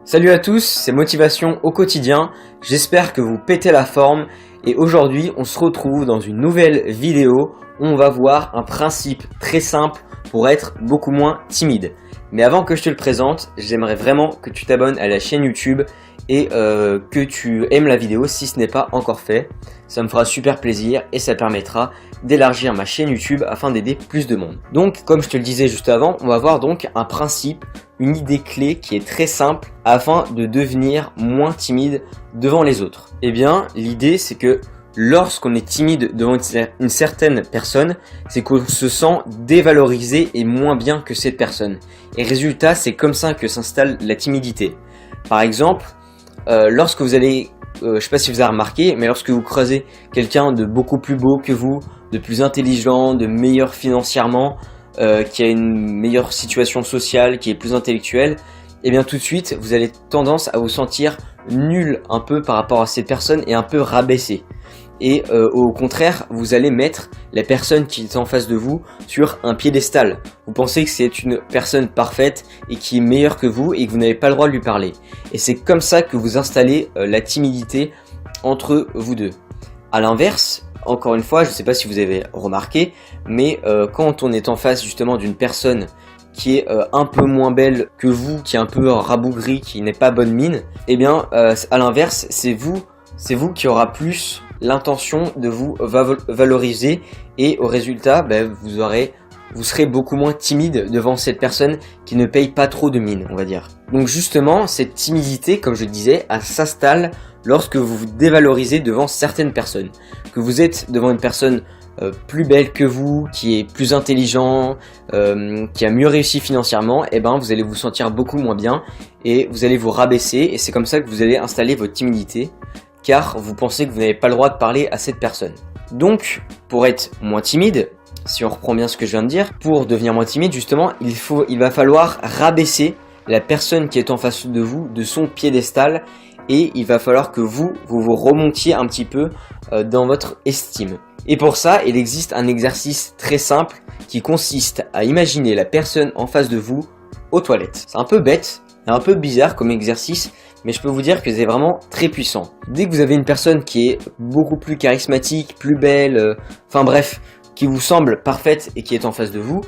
Salut à tous, c'est Motivation au quotidien, j'espère que vous pétez la forme et aujourd'hui on se retrouve dans une nouvelle vidéo où on va voir un principe très simple pour être beaucoup moins timide. Mais avant que je te le présente, j'aimerais vraiment que tu t'abonnes à la chaîne YouTube et que tu aimes la vidéo si ce n'est pas encore fait. Ça me fera super plaisir et ça permettra d'élargir ma chaîne YouTube afin d'aider plus de monde. Donc comme je te le disais juste avant, on va voir donc un principe, une idée clé qui est très simple afin de devenir moins timide devant les autres. Eh bien l'idée c'est que lorsqu'on est timide devant une certaine personne, c'est qu'on se sent dévalorisé et moins bien que cette personne. Et résultat, c'est comme ça que s'installe la timidité. Par exemple, lorsque vous allez, je sais pas si vous avez remarqué, mais lorsque vous croisez quelqu'un de beaucoup plus beau que vous, de plus intelligent, de meilleur financièrement, qui a une meilleure situation sociale, qui est plus intellectuel, et bien tout de suite, vous avez tendance à vous sentir nul un peu par rapport à cette personne et un peu rabaissé. Et au contraire, vous allez mettre la personne qui est en face de vous sur un piédestal. Vous pensez que c'est une personne parfaite et qui est meilleure que vous et que vous n'avez pas le droit de lui parler. Et c'est comme ça que vous installez la timidité entre vous deux. A l'inverse, encore une fois, je ne sais pas si vous avez remarqué, mais quand on est en face justement d'une personne qui est un peu moins belle que vous, qui est un peu rabougrie, qui n'est pas bonne mine, et bien à l'inverse, c'est vous qui aura plus l'intention de vous valoriser et au résultat, vous serez beaucoup moins timide devant cette personne qui ne paye pas trop de mine, on va dire. Donc justement, cette timidité, comme je disais, elle s'installe lorsque vous vous dévalorisez devant certaines personnes. Que vous êtes devant une personne plus belle que vous, qui est plus intelligent, qui a mieux réussi financièrement, et ben vous allez vous sentir beaucoup moins bien et vous allez vous rabaisser et c'est comme ça que vous allez installer votre timidité. Car vous pensez que vous n'avez pas le droit de parler à cette personne. Donc, pour être moins timide, si on reprend bien ce que je viens de dire, pour devenir moins timide, justement, il va falloir rabaisser la personne qui est en face de vous de son piédestal et il va falloir que vous remontiez un petit peu dans votre estime. Et pour ça, il existe un exercice très simple qui consiste à imaginer la personne en face de vous aux toilettes. C'est un peu bête, un peu bizarre comme exercice, mais je peux vous dire que c'est vraiment très puissant. Dès que vous avez une personne qui est beaucoup plus charismatique, plus belle, enfin bref, qui vous semble parfaite et qui est en face de vous,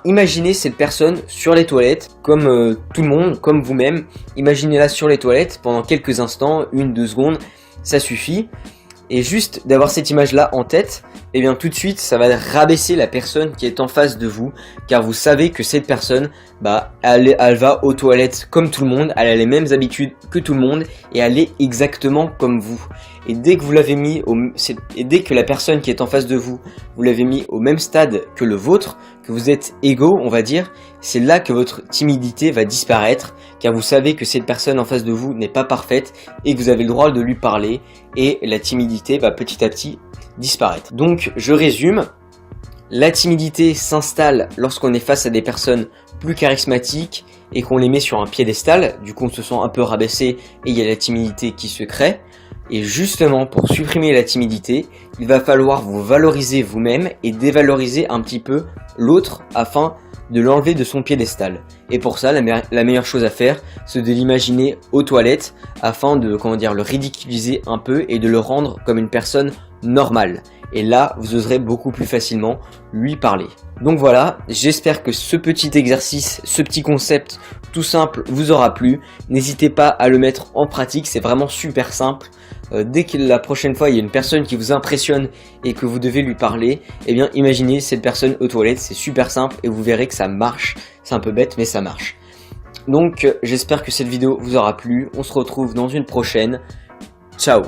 imaginez cette personne sur les toilettes, comme tout le monde, comme vous-même. Imaginez-la sur les toilettes pendant quelques instants, 1-2 secondes, ça suffit. Et juste d'avoir cette image-là en tête, et bien tout de suite, ça va rabaisser la personne qui est en face de vous, car vous savez que cette personne, elle va aux toilettes comme tout le monde, elle a les mêmes habitudes que tout le monde, et elle est exactement comme vous. Et dès que vous l'avez mis dès que la personne qui est en face de vous, vous l'avez mis au même stade que le vôtre, que vous êtes égaux, on va dire, c'est là que votre timidité va disparaître, car vous savez que cette personne en face de vous n'est pas parfaite et que vous avez le droit de lui parler et la timidité va petit à petit disparaître. Donc je résume, la timidité s'installe lorsqu'on est face à des personnes plus charismatiques et qu'on les met sur un piédestal, du coup on se sent un peu rabaissé et il y a la timidité qui se crée. Et justement, pour supprimer la timidité, il va falloir vous valoriser vous-même et dévaloriser un petit peu l'autre afin de l'enlever de son piédestal. Et pour ça, la meilleure chose à faire, c'est de l'imaginer aux toilettes afin de, le ridiculiser un peu et de le rendre comme une personne normale. Et là, vous oserez beaucoup plus facilement lui parler. Donc voilà, j'espère que ce petit exercice, ce petit concept tout simple vous aura plu. N'hésitez pas à le mettre en pratique, c'est vraiment super simple. Dès que la prochaine fois il y a une personne qui vous impressionne et que vous devez lui parler, eh bien imaginez cette personne aux toilettes, c'est super simple et vous verrez que ça marche. C'est un peu bête mais ça marche. Donc j'espère que cette vidéo vous aura plu, on se retrouve dans une prochaine. Ciao.